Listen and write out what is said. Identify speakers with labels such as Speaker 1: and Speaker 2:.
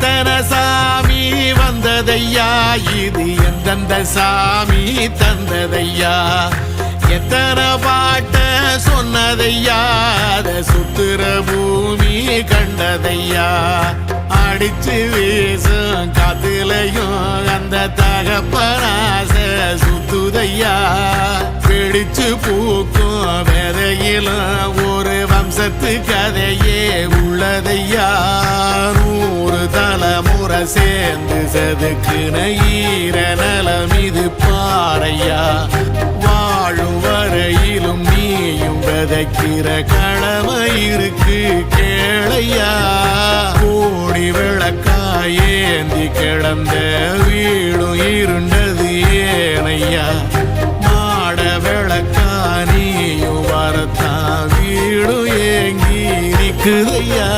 Speaker 1: எத்தனை சாமி வந்ததையா, இது எந்தெந்த சாமி தந்ததையா, எத்தனை பாட்ட சொன்னதையா, அத சுத்துற பூமி கண்டதையா, அடிச்சு வீசும் காத்துலையும் அந்த தகப்பனாச சுத்துதையா, பிடிச்சு பூக்கும் விதையிலும் ஒரு வம்சத்து கதையே உள்ளதையா, 100 தலைமுறை சேர்ந்து செதுக்குன ஈர நலம் இது பாறையா, வாழும் வரையிலும் நீயும் விதைக்கிற கடமை இருக்கு கேளையா, கோடி விளக்காயேந்தி கிடந்த வீடும் இருண்டது ஏனையா, மாட விளக்கா நீயும் வரத்தான் வீடும் ஏங்கி நிக்குதையா.